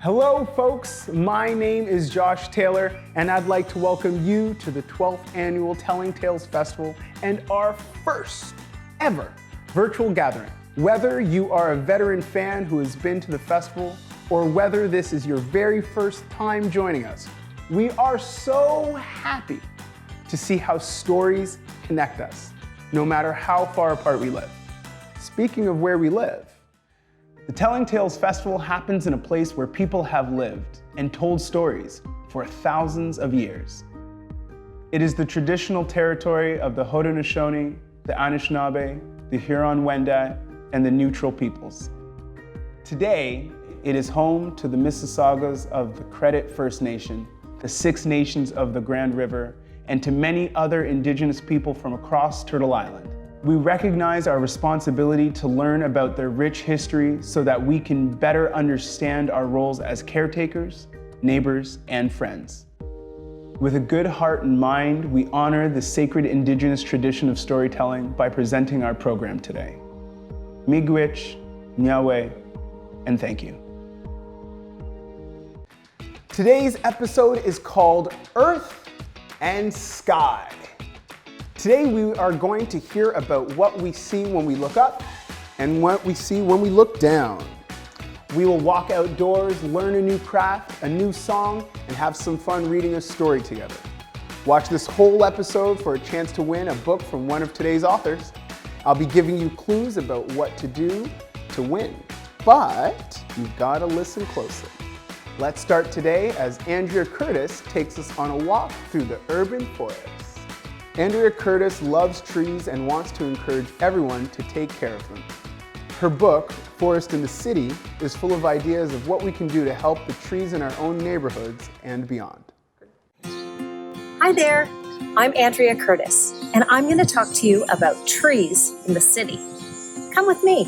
Hello folks, my name is Josh Taylor and I'd like to welcome you to the 12th Annual Telling Tales Festival and our first ever virtual gathering. Whether you are a veteran fan who has been to the festival or whether this is your very first time joining us, we are so happy to see how stories connect us, no matter how far apart we live. Speaking of where we live, the Telling Tales Festival happens in a place where people have lived and told stories for thousands of years. It is the traditional territory of the Haudenosaunee, the Anishinaabe, the Huron-Wendat, and the Neutral peoples. Today, it is home to the Mississaugas of the Credit First Nation, the Six Nations of the Grand River, and to many other Indigenous people from across Turtle Island. We recognize our responsibility to learn about their rich history so that we can better understand our roles as caretakers, neighbors, and friends. With a good heart and mind, we honor the sacred Indigenous tradition of storytelling by presenting our program today. Miigwech, Nyawe, and thank you. Today's episode is called Earth and Sky. Today we are going to hear about what we see when we look up and what we see when we look down. We will walk outdoors, learn a new craft, a new song, and have some fun reading a story together. Watch this whole episode for a chance to win a book from one of today's authors. I'll be giving you clues about what to do to win, but you've got to listen closely. Let's start today as Andrea Curtis takes us on a walk through the urban forest. Andrea Curtis loves trees and wants to encourage everyone to take care of them. Her book, Forest in the City, is full of ideas of what we can do to help the trees in our own neighborhoods and beyond. Hi there, I'm Andrea Curtis, and I'm going to talk to you about trees in the city. Come with me.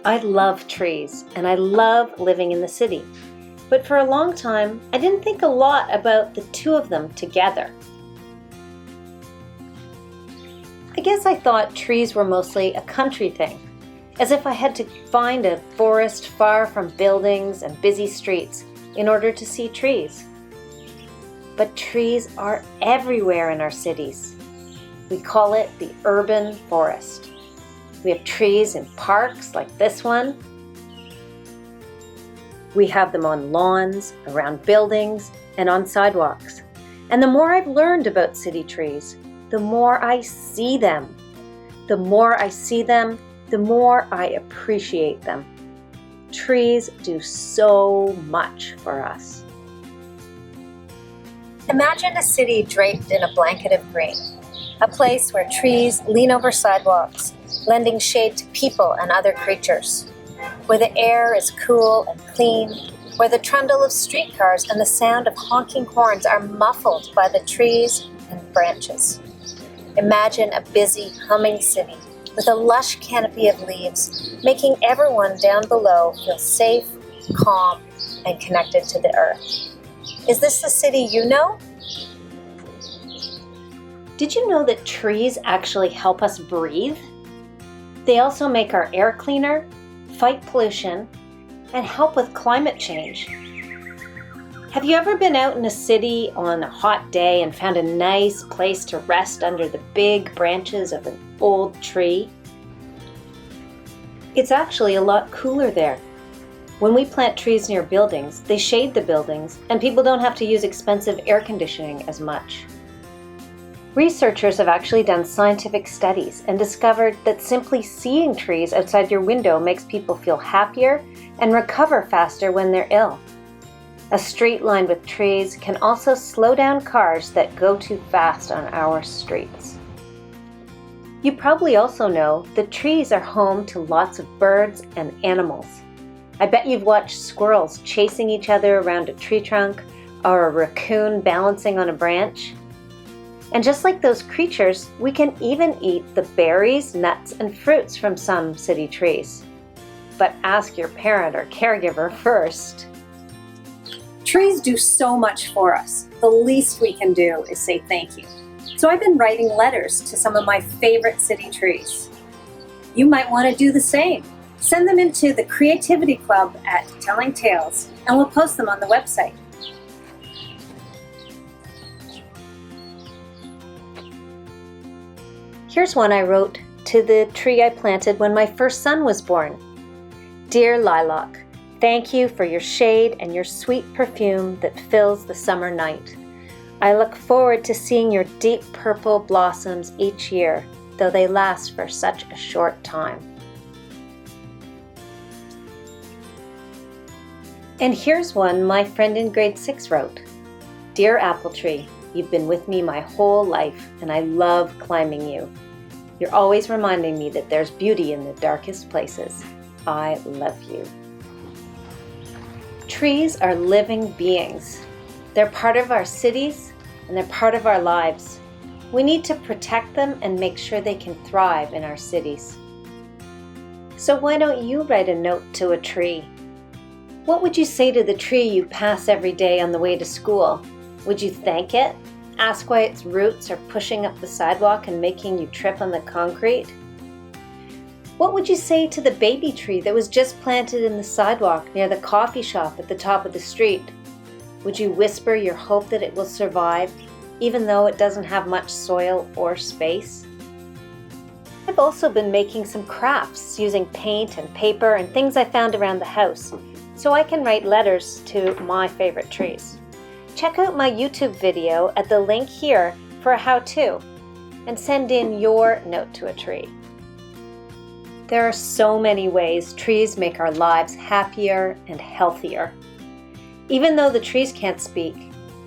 I love trees, and I love living in the city. But for a long time, I didn't think a lot about the two of them together. I guess I thought trees were mostly a country thing, as if I had to find a forest far from buildings and busy streets in order to see trees. But trees are everywhere in our cities. We call it the urban forest. We have trees in parks like this one. We have them on lawns, around buildings, and on sidewalks. And the more I've learned about city trees, the more I see them. The more I see them, the more I appreciate them. Trees do so much for us. Imagine a city draped in a blanket of green, a place where trees lean over sidewalks, lending shade to people and other creatures, where the air is cool and clean, where the trundle of streetcars and the sound of honking horns are muffled by the trees and branches. Imagine a busy, humming city with a lush canopy of leaves, making everyone down below feel safe, calm, and connected to the earth. Is this the city you know? Did you know that trees actually help us breathe? They also make our air cleaner, fight pollution, and help with climate change. Have you ever been out in a city on a hot day and found a nice place to rest under the big branches of an old tree? It's actually a lot cooler there. When we plant trees near buildings, they shade the buildings, and people don't have to use expensive air conditioning as much. Researchers have actually done scientific studies and discovered that simply seeing trees outside your window makes people feel happier and recover faster when they're ill. A street lined with trees can also slow down cars that go too fast on our streets. You probably also know that trees are home to lots of birds and animals. I bet you've watched squirrels chasing each other around a tree trunk or a raccoon balancing on a branch. And just like those creatures, we can even eat the berries, nuts, and fruits from some city trees. But ask your parent or caregiver first. Trees do so much for us. The least we can do is say thank you. So I've been writing letters to some of my favorite city trees. You might want to do the same. Send them into the Creativity Club at Telling Tales, and we'll post them on the website. Here's one I wrote to the tree I planted when my first son was born. Dear Lilac, thank you for your shade and your sweet perfume that fills the summer night. I look forward to seeing your deep purple blossoms each year, though they last for such a short time. And here's one my friend in grade 6 wrote. Dear Apple Tree, you've been with me my whole life, and I love climbing you. You're always reminding me that there's beauty in the darkest places. I love you. Trees are living beings. They're part of our cities, and they're part of our lives. We need to protect them and make sure they can thrive in our cities. So why don't you write a note to a tree? What would you say to the tree you pass every day on the way to school? Would you thank it? Ask why its roots are pushing up the sidewalk and making you trip on the concrete? What would you say to the baby tree that was just planted in the sidewalk near the coffee shop at the top of the street? Would you whisper your hope that it will survive, even though it doesn't have much soil or space? I've also been making some crafts using paint and paper and things I found around the house, so I can write letters to my favorite trees. Check out my YouTube video at the link here for a how-to, and send in your note to a tree. There are so many ways trees make our lives happier and healthier. Even though the trees can't speak,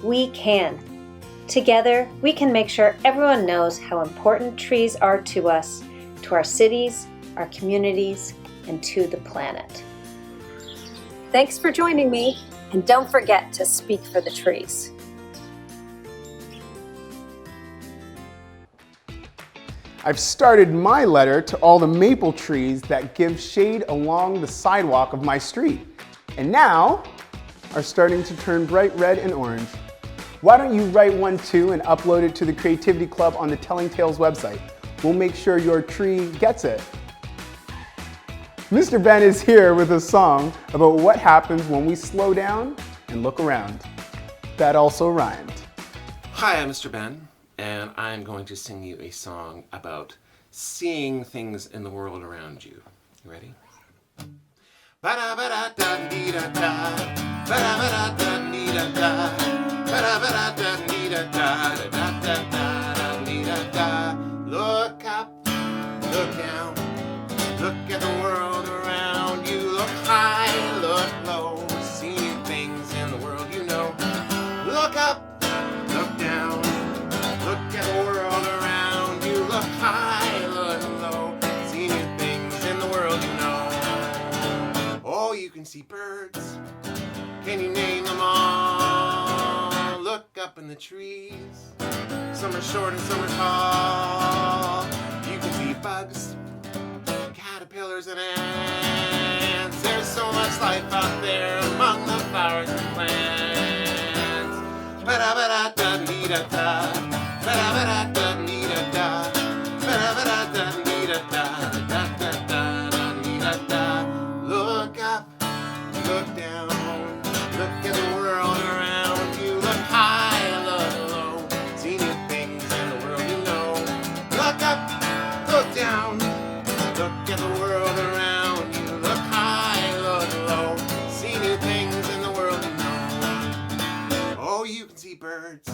we can. Together, we can make sure everyone knows how important trees are to us, to our cities, our communities, and to the planet. Thanks for joining me, and don't forget to speak for the trees. I've started my letter to all the maple trees that give shade along the sidewalk of my street, and now are starting to turn bright red and orange. Why don't you write one too and upload it to the Creativity Club on the Telling Tales website? We'll make sure your tree gets it. Mr. Ben is here with a song about what happens when we slow down and look around. That also rhymed. Hi, I'm Mr. Ben, and I'm going to sing you a song about seeing things in the world around you. You ready? Ba-da-ba-da-da-dee-da-da, ba-da-ba-da-da-dee-da-da, ba-da-ba-da-da-dee-da-da-da-da-da-da-dee-da-da. Look up, look down, look at the world around you. Look high, look low, see things in the world you know. Look up, look down, look at the world around you. Look high, look low, see new things in the world you know. Oh, you can see birds. Can you name them all? Look up in the trees. Some are short and some are tall. You can see bugs, caterpillars and ants. There's so much life out there among the flowers and plants. Ba-da-ba-da-da-dee-da-da, ba-da-ba-da-da-dee-da-da, ba-da-ba-da-da-dee-da-da-da-da-da-da-da-da. Look up, look down, look at the world around you. Look high, look low, see new things in the world you know. Look up, look down, look at the world around you. Look high, look low, see new things in the world you know. Oh, you can see birds.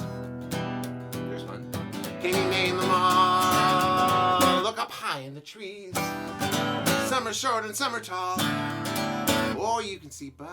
There's one. Can you name them all? Look up high in the trees. Some are short and some are tall. Or you can see bugs,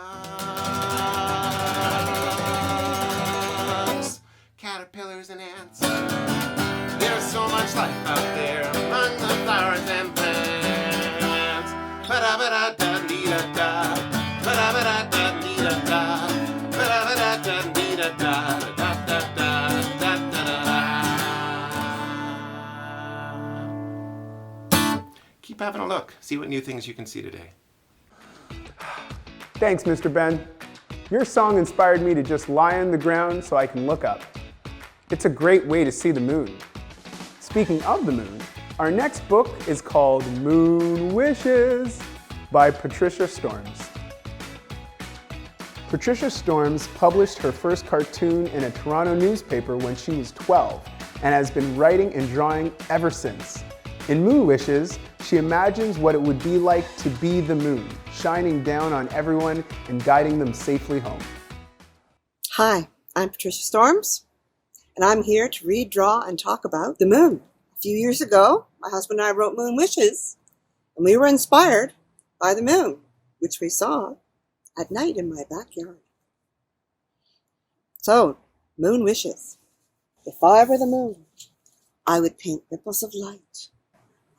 caterpillars and ants. There's so much life out there among the flowers and plants. Ba-da-ba-da-da-dee-da-da, ba-da-ba-da-da-dee-da-da, ba-da-ba-da-da-dee-da-da-da-da-da-da. Keep having a look. See what new things you can see today. Thanks, Mr. Ben. Your song inspired me to just lie on the ground so I can look up. It's a great way to see the moon. Speaking of the moon, our next book is called Moon Wishes by Patricia Storms. Patricia Storms published her first cartoon in a Toronto newspaper when she was 12 and has been writing and drawing ever since. In Moon Wishes, she imagines what it would be like to be the moon, shining down on everyone and guiding them safely home. Hi, I'm Patricia Storms, and I'm here to read, draw, and talk about the moon. A few years ago, my husband and I wrote Moon Wishes, and we were inspired by the moon, which we saw at night in my backyard. So, Moon Wishes. If I were the moon, I would paint ripples of light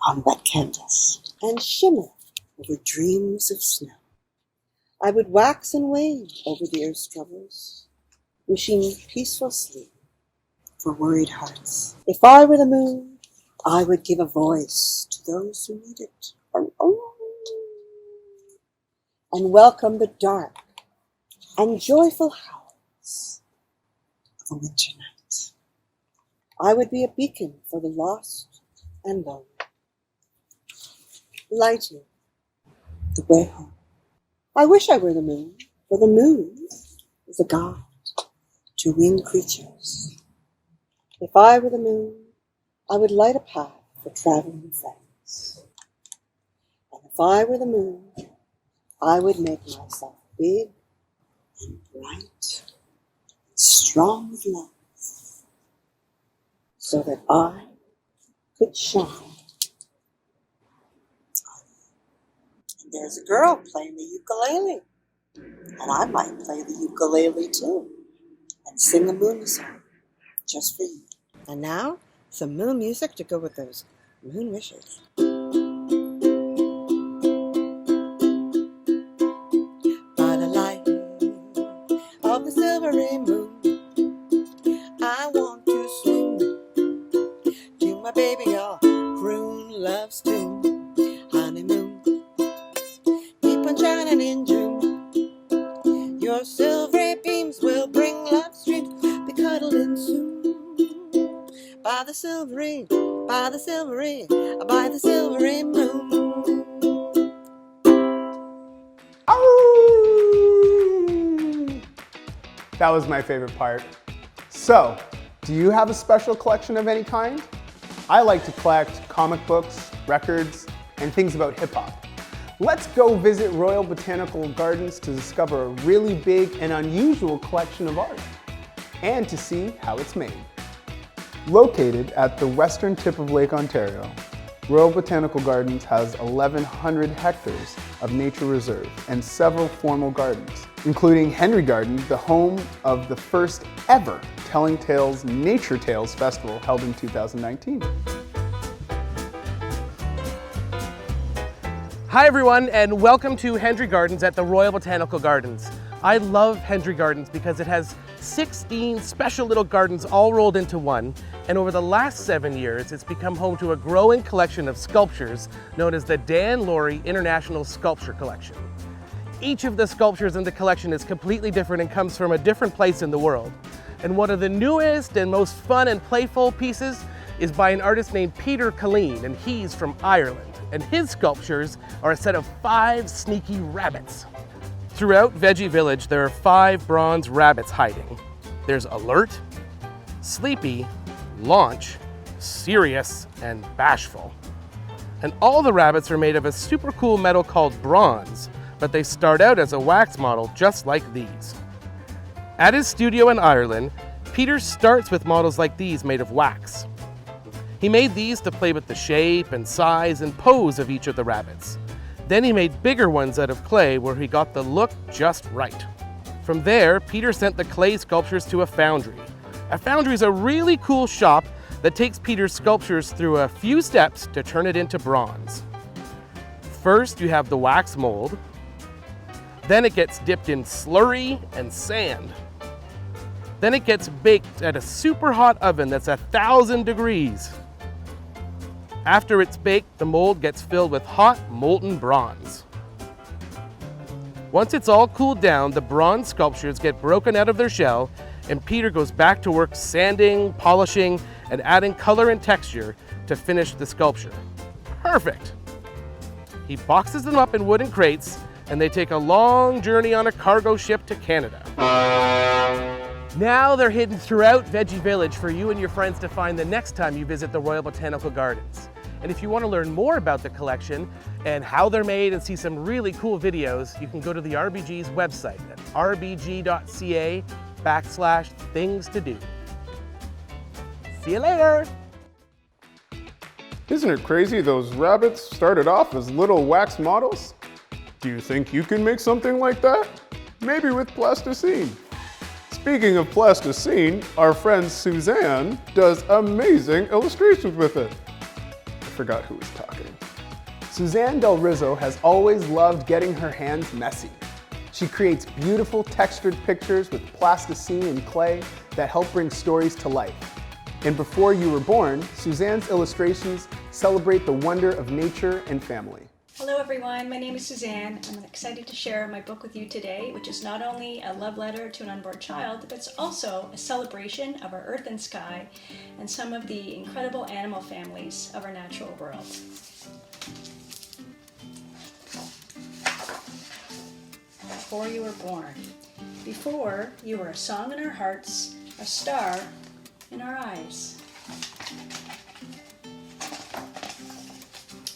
on wet canvas and shimmer over dreams of snow. I would wax and wane over the earth's troubles, wishing peaceful sleep for worried hearts. If I were the moon, I would give a voice to those who need it. And welcome the dark and joyful howls of a winter night. I would be a beacon for the lost and lonely, lighting the way home. I wish I were the moon, for the moon is a guide to winged creatures. If I were the moon, I would light a path for traveling friends. And if I were the moon, I would make myself big and bright and strong with love so that I could shine. And there's a girl playing the ukulele, and I might play the ukulele too and sing a moon song just for you. And now, some moon music to go with those moon wishes. Of the silvery moon, I want to swing to my baby all croon loves tune. Honeymoon, keep on shining in June. Your silvery beams will bring love streams. Be cuddling soon by the silvery, by the silvery, by the silvery moon. That was my favorite part. So, do you have a special collection of any kind? I like to collect comic books, records, and things about hip-hop. Let's go visit Royal Botanical Gardens to discover a really big and unusual collection of art, and to see how it's made. Located at the western tip of Lake Ontario, Royal Botanical Gardens has 1,100 hectares of nature reserve and several formal gardens, including Henry Garden, the home of the first ever Telling Tales Nature Tales Festival held in 2019. Hi everyone, and welcome to Henry Gardens at the Royal Botanical Gardens. I love Henry Gardens because it has 16 special little gardens all rolled into one, and over the last 7 years it's become home to a growing collection of sculptures known as the Dan Laurie International Sculpture Collection. Each of the sculptures in the collection is completely different and comes from a different place in the world. And one of the newest and most fun and playful pieces is by an artist named Peter Colleen, and he's from Ireland. And his sculptures are a set of 5 sneaky rabbits. Throughout Veggie Village, there are 5 bronze rabbits hiding. There's Alert, Sleepy, Launch, Serious, and Bashful. And all the rabbits are made of a super cool metal called bronze, but they start out as a wax model just like these. At his studio in Ireland, Peter starts with models like these made of wax. He made these to play with the shape and size and pose of each of the rabbits. Then he made bigger ones out of clay where he got the look just right. From there, Peter sent the clay sculptures to a foundry. A foundry is a really cool shop that takes Peter's sculptures through a few steps to turn it into bronze. First, you have the wax mold. Then it gets dipped in slurry and sand. Then it gets baked at a super hot oven that's 1,000 degrees. After it's baked, the mold gets filled with hot, molten bronze. Once it's all cooled down, the bronze sculptures get broken out of their shell, and Peter goes back to work sanding, polishing, and adding color and texture to finish the sculpture. Perfect! He boxes them up in wooden crates, and they take a long journey on a cargo ship to Canada. Now they're hidden throughout Veggie Village for you and your friends to find the next time you visit the Royal Botanical Gardens. And if you want to learn more about the collection and how they're made and see some really cool videos, you can go to the RBG's website at rbg.ca/things to do. See you later! Isn't it crazy those rabbits started off as little wax models? Do you think you can make something like that? Maybe with plasticine. Speaking of plasticine, our friend Suzanne does amazing illustrations with it. I forgot who was talking. Suzanne Del Rizzo has always loved getting her hands messy. She creates beautiful textured pictures with plasticine and clay that help bring stories to life. And Before You Were Born, Suzanne's illustrations celebrate the wonder of nature and family. Hello everyone, my name is Suzanne. I'm excited to share my book with you today, which is not only a love letter to an unborn child, but it's also a celebration of our earth and sky and some of the incredible animal families of our natural world. Before you were born. Before, you were a song in our hearts, a star in our eyes.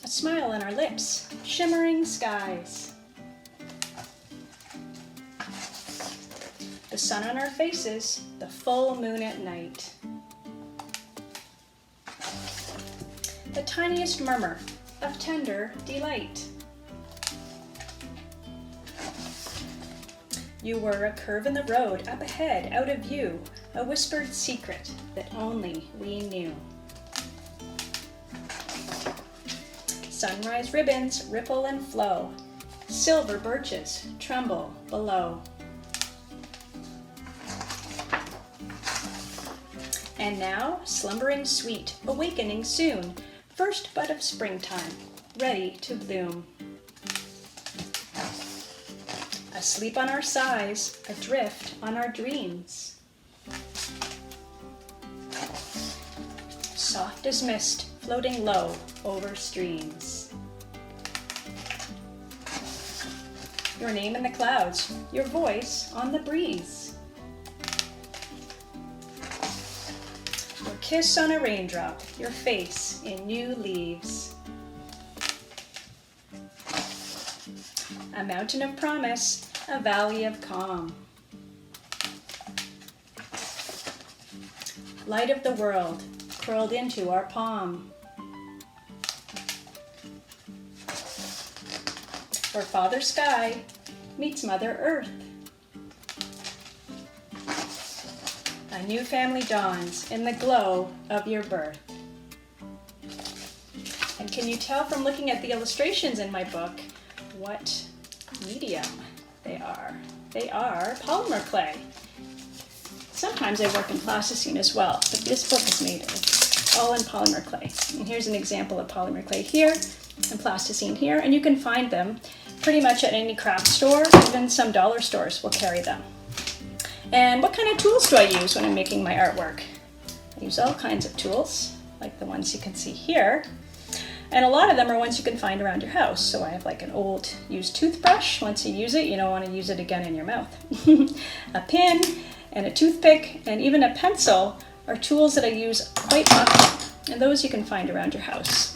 A smile on our lips, shimmering skies. The sun on our faces, the full moon at night. The tiniest murmur of tender delight. You were a curve in the road, up ahead, out of view, a whispered secret that only we knew. Sunrise ribbons ripple and flow, silver birches tremble below. And now, slumbering sweet, awakening soon, first bud of springtime, ready to bloom. Asleep on our sighs, adrift on our dreams. Soft as mist, floating low over streams. Your name in the clouds, your voice on the breeze. Your kiss on a raindrop, your face in new leaves. A mountain of promise, a valley of calm. Light of the world, curled into our palm. Where Father Sky meets Mother Earth. A new family dawns in the glow of your birth. And can you tell from looking at the illustrations in my book what medium they are? They are polymer clay. Sometimes I work in plasticine as well, but this book is made all in polymer clay. And here's an example of polymer clay here and plasticine here, and you can find them pretty much at any craft store. Even some dollar stores will carry them. And what kind of tools do I use when I'm making my artwork? I use all kinds of tools, like the ones you can see here. And a lot of them are ones you can find around your house. So I have like an old used toothbrush. Once you use it, you don't want to use it again in your mouth. A pin and a toothpick and even a pencil are tools that I use quite often. And those you can find around your house.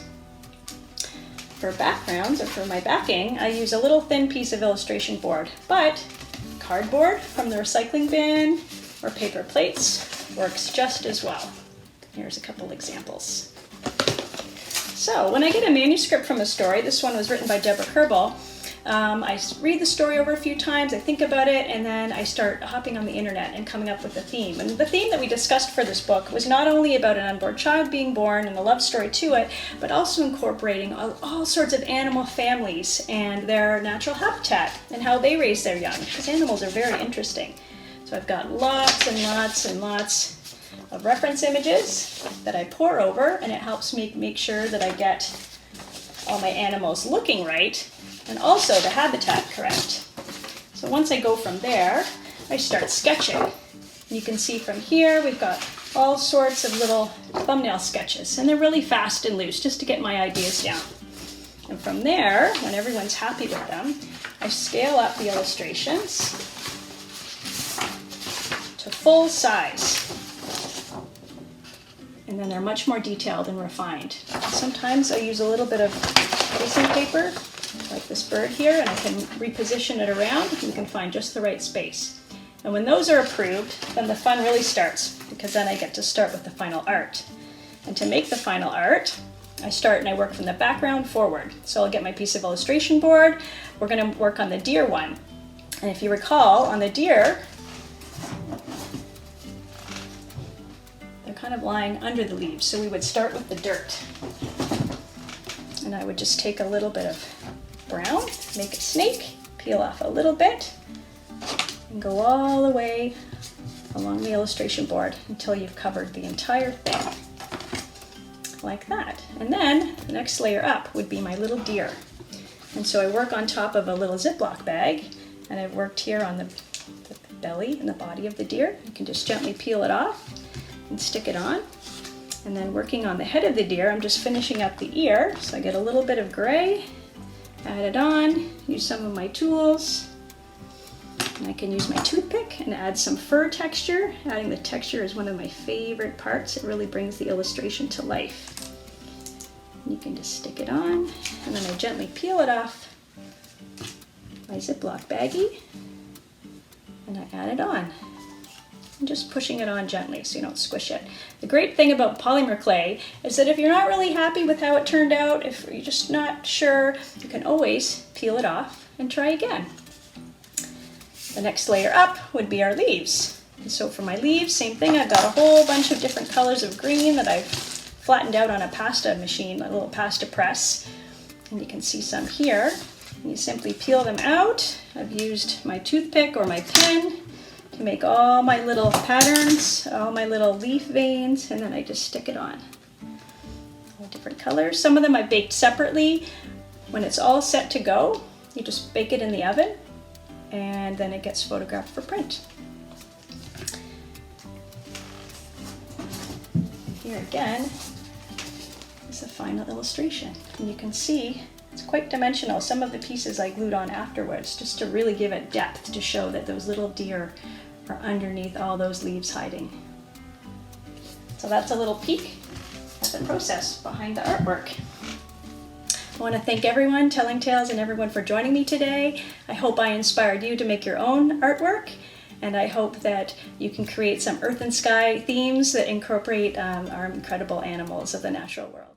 For backgrounds or for my backing, I use a little thin piece of illustration board, but cardboard from the recycling bin or paper plates works just as well. Here's a couple examples. So when I get a manuscript from a story, this one was written by Deborah Kerbal, I read the story over a few times, I think about it, and then I start hopping on the internet and coming up with a theme. And the theme that we discussed for this book was not only about an unborn child being born and a love story to it, but also incorporating all sorts of animal families and their natural habitat and how they raise their young, because animals are very interesting. So I've got lots and lots and lots of reference images that I pour over, and it helps me make sure that I get all my animals looking right and also the habitat correct. So once I go from there, I start sketching. You can see from here, we've got all sorts of little thumbnail sketches, and they're really fast and loose, just to get my ideas down. And from there, when everyone's happy with them, I scale up the illustrations to full size. And then they're much more detailed and refined. Sometimes I use a little bit of tracing paper, like this bird here, and I can reposition it around. You can find just the right space. And when those are approved, then the fun really starts, because then I get to start with the final art. And to make the final art, I start and I work from the background forward. So I'll get my piece of illustration board. We're going to work on the deer one. And if you recall, on the deer, they're kind of lying under the leaves. So we would start with the dirt. And I would just take a little bit of brown, make a snake, peel off a little bit, and go all the way along the illustration board until you've covered the entire thing. Like that. And then the next layer up would be my little deer. And so I work on top of a little Ziploc bag, and I've worked here on the belly and the body of the deer. You can just gently peel it off and stick it on. And then working on the head of the deer, I'm just finishing up the ear. So I get a little bit of gray, add it on, use some of my tools. And I can use my toothpick and add some fur texture. Adding the texture is one of my favorite parts. It really brings the illustration to life. You can just stick it on, and then I gently peel it off my Ziploc baggie, and I add it on. I'm just pushing it on gently so you don't squish it. The great thing about polymer clay is that if you're not really happy with how it turned out, if you're just not sure, you can always peel it off and try again. The next layer up would be our leaves. And so for my leaves, same thing. I've got a whole bunch of different colors of green that I've flattened out on a pasta machine, a little pasta press. And you can see some here. And you simply peel them out. I've used my toothpick or my pen to make all my little patterns, all my little leaf veins, and then I just stick it on. All different colors. Some of them I baked separately. When it's all set to go, you just bake it in the oven, and then it gets photographed for print. Here again is the final illustration. And you can see it's quite dimensional. Some of the pieces I glued on afterwards just to really give it depth, to show that those little deer are underneath all those leaves hiding. So that's a little peek at the process behind the artwork. I want to thank everyone, Telling Tales, and everyone for joining me today. I hope I inspired you to make your own artwork, and I hope that you can create some earth and sky themes that incorporate our incredible animals of the natural world.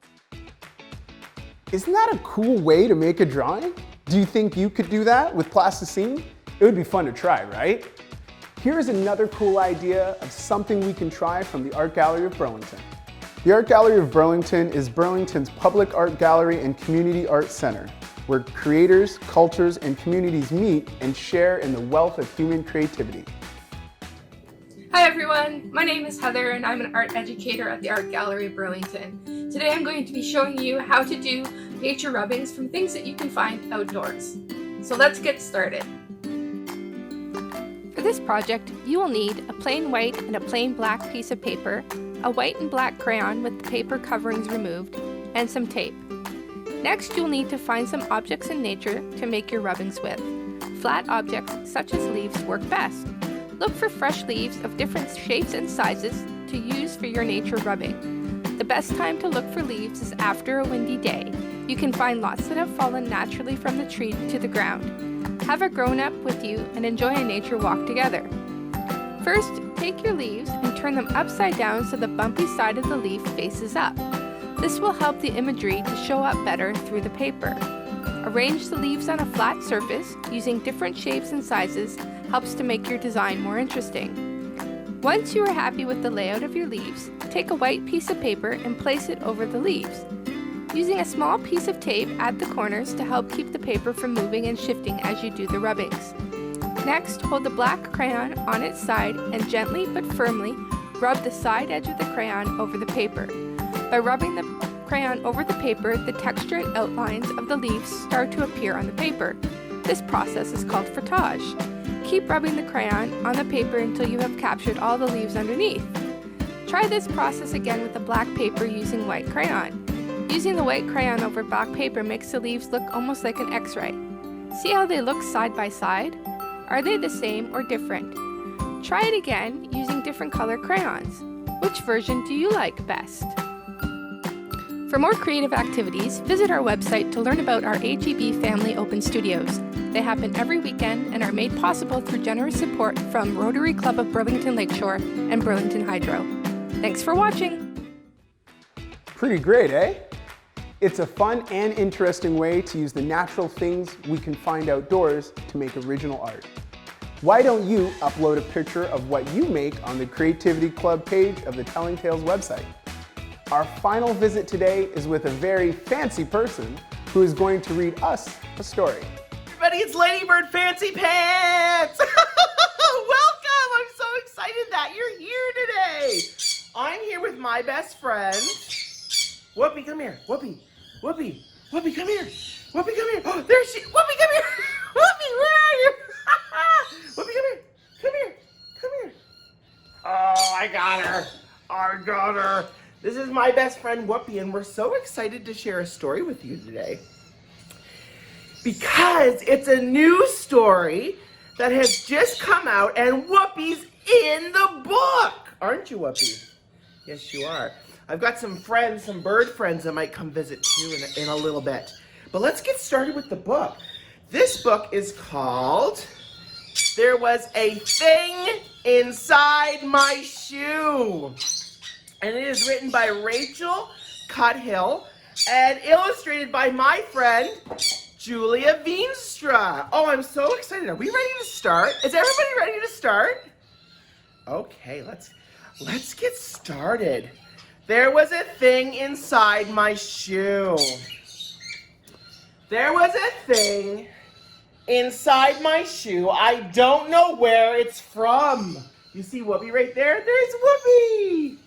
Isn't that a cool way to make a drawing? Do you think you could do that with plasticine? It would be fun to try, right? Here's another cool idea of something we can try from the Art Gallery of Burlington. The Art Gallery of Burlington is Burlington's public art gallery and community art center, where creators, cultures, and communities meet and share in the wealth of human creativity. Hi everyone, my name is Heather and I'm an art educator at the Art Gallery of Burlington. Today I'm going to be showing you how to do nature rubbings from things that you can find outdoors. So let's get started. For this project, you will need a plain white and a plain black piece of paper, a white and black crayon with the paper coverings removed, and some tape. Next, you'll need to find some objects in nature to make your rubbings with. Flat objects such as leaves work best. Look for fresh leaves of different shapes and sizes to use for your nature rubbing. The best time to look for leaves is after a windy day. You can find lots that have fallen naturally from the tree to the ground. Have a grown-up with you and enjoy a nature walk together. First, take your leaves and turn them upside down so the bumpy side of the leaf faces up. This will help the imagery to show up better through the paper. Arrange the leaves on a flat surface using different shapes and sizes helps to make your design more interesting. Once you are happy with the layout of your leaves, take a white piece of paper and place it over the leaves. Using a small piece of tape at the corners to help keep the paper from moving and shifting as you do the rubbings. Next, hold the black crayon on its side and gently but firmly rub the side edge of the crayon over the paper. By rubbing the crayon over the paper, the texture and outlines of the leaves start to appear on the paper. This process is called frottage. Keep rubbing the crayon on the paper until you have captured all the leaves underneath. Try this process again with the black paper using white crayon. Using the white crayon over black paper makes the leaves look almost like an X-ray. See how they look side by side? Are they the same or different? Try it again using different color crayons. Which version do you like best? For more creative activities, visit our website to learn about our AGB Family Open Studios. They happen every weekend and are made possible through generous support from Rotary Club of Burlington Lakeshore and Burlington Hydro. Thanks for watching! Pretty great, eh? It's a fun and interesting way to use the natural things we can find outdoors to make original art. Why don't you upload a picture of what you make on the Creativity Club page of the Telling Tales website? Our final visit today is with a very fancy person who is going to read us a story. Everybody, it's Ladybird Fancypants! Welcome! I'm so excited that you're here today. I'm here with my best friend. Whoopi, come here. Whoopi, Whoopi, Whoopi, come here. Whoopi, come here. Oh, there she. Whoopi, come here. Whoopi, where are you? Whoopi, come here. Come here. Come here. Oh, I got her. I got her. This is my best friend Whoopi, and we're so excited to share a story with you today. Because it's a new story that has just come out, and Whoopi's in the book. Aren't you, Whoopi? Yes, you are. I've got some friends, some bird friends that might come visit too in a little bit. But let's get started with the book. This book is called There Was a Thing Inside My Shoe. And it is written by Rachel Cuthill and illustrated by my friend Julia Veenstra. Oh, I'm so excited. Are we ready to start? Is everybody ready to start? Okay, let's get started. There was a thing inside my shoe. There was a thing inside my shoe. I don't know where it's from. You see Whoopi right there? There's Whoopi.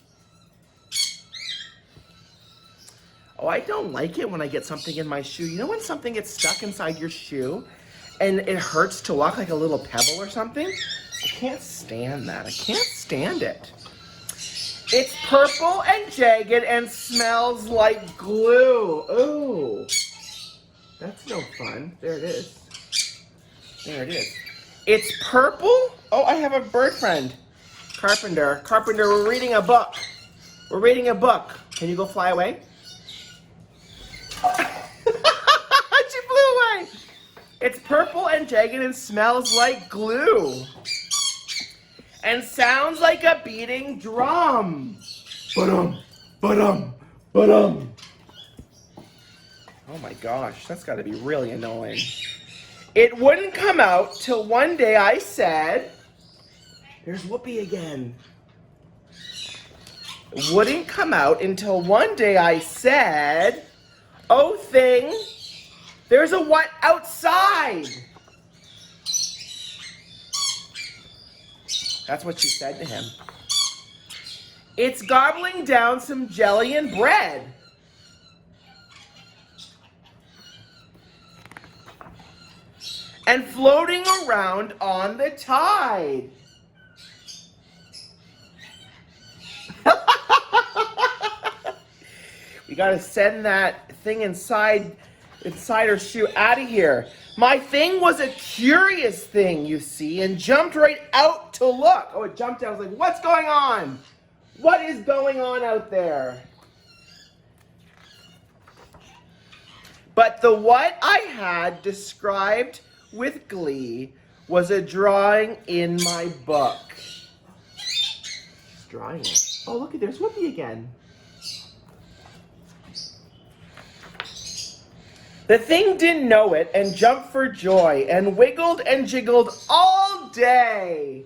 Oh, I don't like it when I get something in my shoe. You know when something gets stuck inside your shoe and it hurts to walk, like a little pebble or something? I can't stand that. I can't stand it. It's purple and jagged and smells like glue. Ooh, that's no fun. There it is. There it is. It's purple. Oh, I have a bird friend. Carpenter. Carpenter, we're reading a book. We're reading a book. Can you go fly away? She flew away. It's purple and jagged and smells like glue. And sounds like a beating drum. Ba-dum, ba-dum, ba-dum. Oh my gosh, that's gotta be really annoying. It wouldn't come out till one day I said, there's Whoopi again. It wouldn't come out until one day I said, oh thing, there's a what outside? That's what she said to him. It's gobbling down some jelly and bread. And floating around on the tide. We gotta send that thing inside her shoe out of here. My thing was a curious thing, you see, and jumped right out to look. Oh, it jumped out. I was like, what's going on? What is going on out there? But the what I had described with glee was a drawing in my book. She's drawing it. Oh, look, there's Whoopi again. The thing didn't know it and jumped for joy and wiggled and jiggled all day.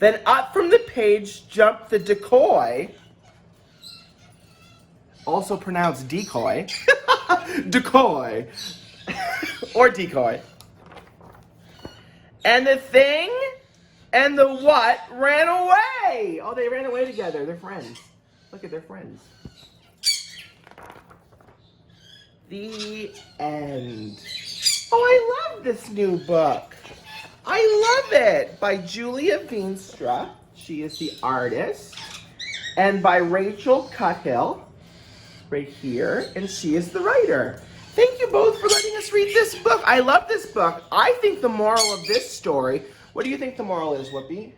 Then up from the page jumped the decoy, also pronounced decoy, decoy, or decoy. And the thing and the what ran away. Oh, they ran away together. They're friends. Look at their friends. The end. Oh, I love this new book. I love it. By Julia Veenstra. She is the artist. And by Rachel Cuthill, right here. And she is the writer. Thank you both for letting us read this book. I love this book. I think the moral of this story, what do you think the moral is, Whoopi?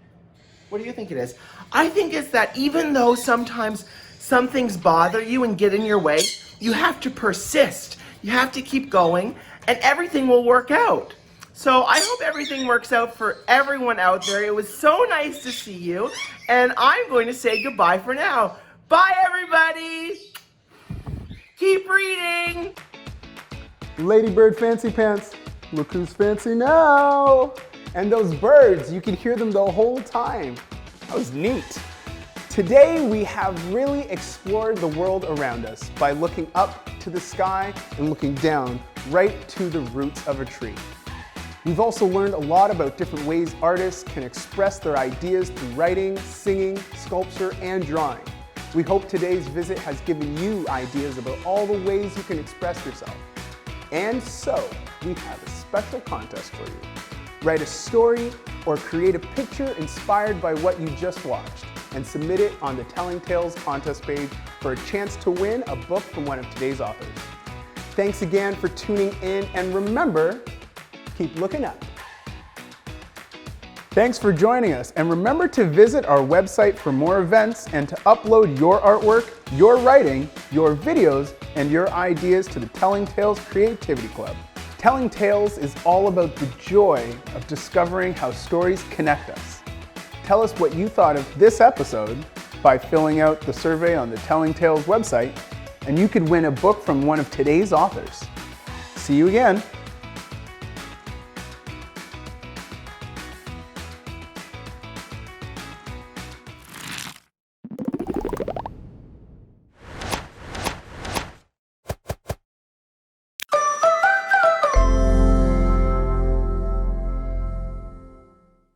What do you think it is? I think it's that even though sometimes some things bother you and get in your way, you have to persist. You have to keep going, and everything will work out. So I hope everything works out for everyone out there. It was so nice to see you, and I'm going to say goodbye for now. Bye, everybody. Keep reading. Ladybird Fancy Pants, look who's fancy now. And those birds, you could hear them the whole time. That was neat. Today we have really explored the world around us by looking up to the sky and looking down right to the roots of a tree. We've also learned a lot about different ways artists can express their ideas through writing, singing, sculpture, and drawing. We hope today's visit has given you ideas about all the ways you can express yourself. And so, we have a special contest for you. Write a story or create a picture inspired by what you just watched and submit it on the Telling Tales contest page for a chance to win a book from one of today's authors. Thanks again for tuning in, and remember, keep looking up. Thanks for joining us, and remember to visit our website for more events and to upload your artwork, your writing, your videos, and your ideas to the Telling Tales Creativity Club. Telling Tales is all about the joy of discovering how stories connect us. Tell us what you thought of this episode by filling out the survey on the Telling Tales website, and you could win a book from one of today's authors. See you again.